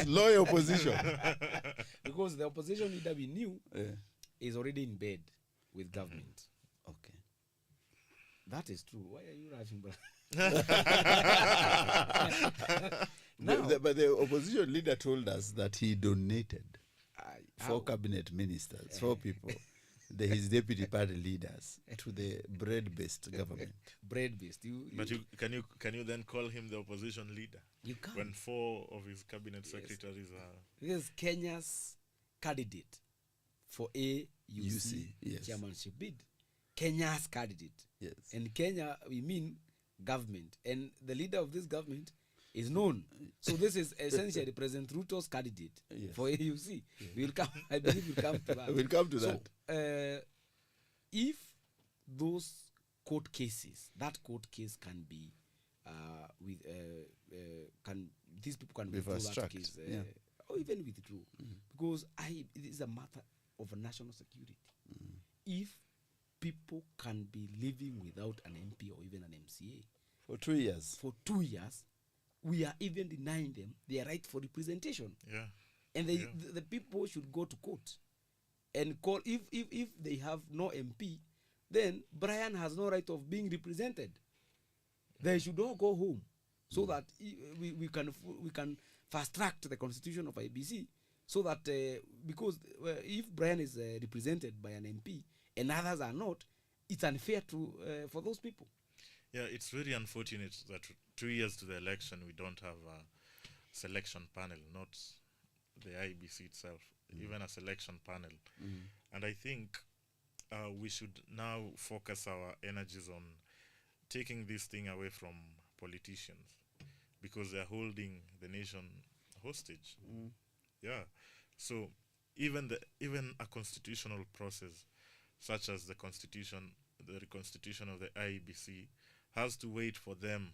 of loyal opposition. Because the opposition leader we knew is already in bed with government. Okay. That is true. Why are you laughing, bro? But the opposition leader told us that he donated 4 cabinet ministers, 4 people, his deputy party leaders, to the bread-based government. Bread-based. Can you then call him the opposition leader? You can't. When 4 of his cabinet secretaries are... This is Kenya's candidate for AUC chairmanship bid. Kenya's candidate. Yes. And Kenya, we mean government. And the leader of this government is known. So this is essentially President Ruto's candidate for AUC. We'll come, I believe we'll come to that. We'll come to that. If those court cases, that court case can be these people can withdraw that case, or even withdraw, because it is a matter of national security. If people can be living without an MP or even an MCA for 2 years, we are even denying them their right for representation. Yeah. And the people should go to court and call. If they have no MP, then Brian has no right of being represented. They should all go home, so that we can fast track the constitution of IEBC, so that because if Brian is represented by an MP and others are not, it's unfair for those people. Yeah, it's very unfortunate that 2 years to the election we don't have a selection panel, not the IEBC itself, even a selection panel. And I think we should now focus our energies on taking this thing away from politicians, because they're holding the nation hostage. Yeah. So even a constitutional process such as the reconstitution of the IEBC has to wait for them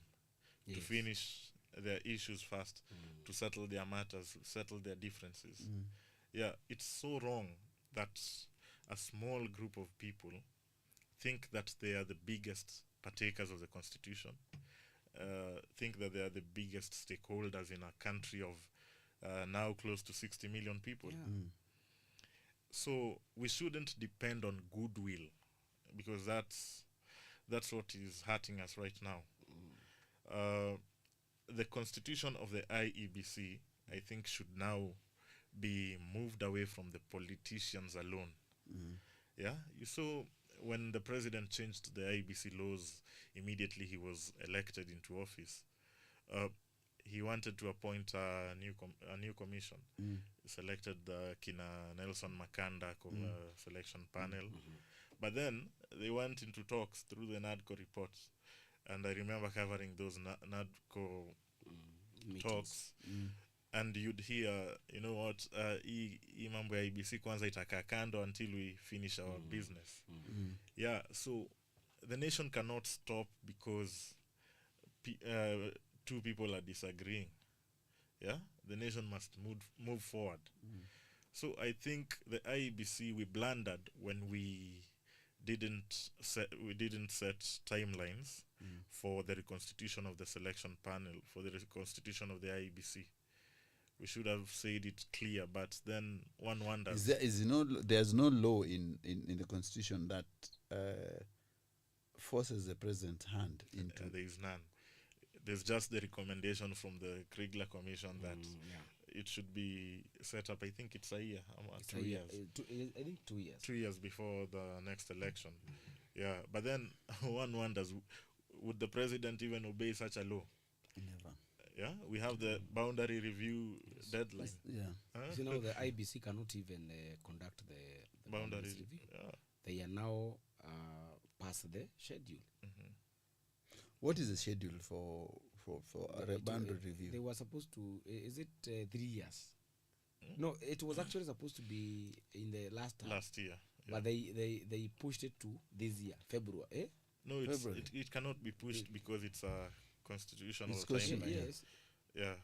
to finish their issues first, to settle their matters, settle their differences. Yeah, it's so wrong that a small group of people think that they are the biggest partakers of the constitution, think that they are the biggest stakeholders in a country of now close to 60 million people. So we shouldn't depend on goodwill, because that's what is hurting us right now. The constitution of the IEBC, I think, should now be moved away from the politicians alone. Yeah, you saw when the president changed the IEBC laws, immediately he was elected into office. He wanted to appoint a new commission. Selected Kina Nelson Makanda selection panel. But then they went into talks through the NADCO reports. And I remember covering those NADCO talks. And you'd hear, you know what, hii mambo ya IEBC kwanza itakaa kando until we finish our business. Yeah, so the nation cannot stop because 2 people are disagreeing. Yeah, the nation must move forward. So I think the IEBC, we blundered when we didn't set timelines for the reconstitution of the selection panel, for the reconstitution of the IEBC. We should have said it clear, but then one wonders. There's no law in the constitution that forces the president's hand into. There is none. There's just the recommendation from the Kriegler Commission that it should be set up. I think it's a year, 2 years. I think 2 years. 2 years before the next election. Yeah, but then one wonders, would the president even obey such a law? Never. Yeah, we have the boundary review deadline. You know, the IEBC cannot even conduct the boundary review. They are now past the schedule. What is the schedule for a boundary review? They were supposed to, is it 3 years? No, it was actually supposed to be in the last year. Yeah. But they pushed it to this year, February. No, it cannot be pushed because it's a constitutional timeline. Yes. Yeah.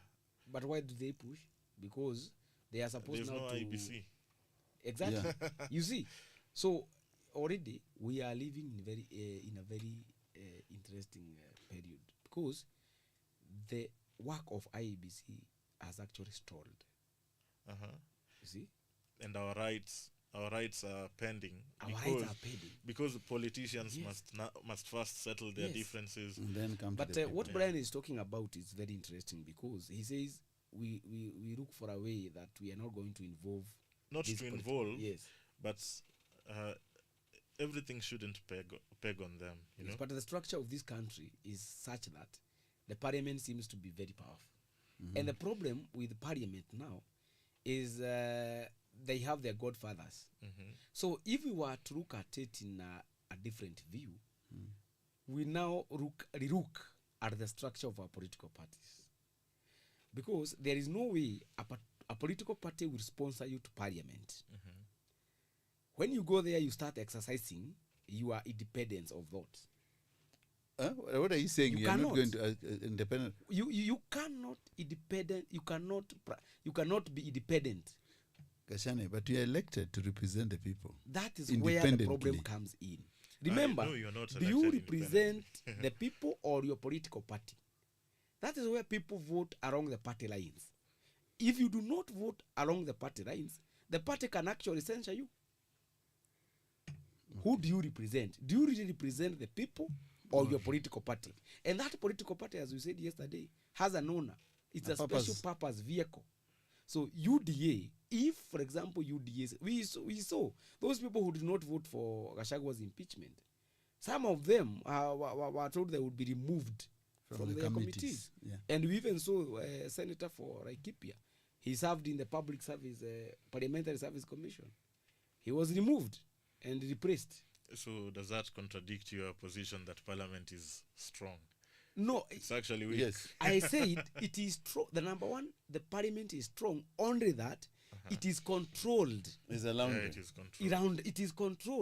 But why do they push? Because they are supposed now to... There's no IEBC. Exactly. You see, so already we are living in a very interesting period, because the work of IEBC has actually stalled You see? And our rights are pending. Our rights are pending. Because politicians must first settle their differences. And then come but to the what Brian is talking about is very interesting, because he says we look for a way that we are not going to involve. Not to involve, yes, but everything shouldn't peg on them. You know? But the structure of this country is such that the parliament seems to be very powerful. And the problem with parliament now is they have their godfathers. So if we were to look at it in a different view, we now look at the structure of our political parties. Because there is no way a political party will sponsor you to parliament. When you go there, you start exercising your independence of vote. What are you saying? You are not going to independent. You cannot independent. You cannot be independent. Kashane, but you are elected to represent the people. That is where the problem comes in. Remember, do you represent the people or your political party? That is where people vote along the party lines. If you do not vote along the party lines, the party can actually censure you. Who do you represent? Do you really represent the people or your political party? And that political party, as we said yesterday, has an owner. It's a special purpose vehicle. So UDA, if, for example, UDA, we saw those people who did not vote for Gachagwa's impeachment, some of them were told they would be removed from their committees. Yeah. And we even saw a senator for Laikipia. He served in the Public Service, Parliamentary Service Commission. He was removed and replaced. So does that contradict your position that Parliament is strong? No, it's actually weak. Yes. I said it is strong. The number one, the Parliament is strong. Only that it is controlled. It's allowed. It is controlled. It is controlled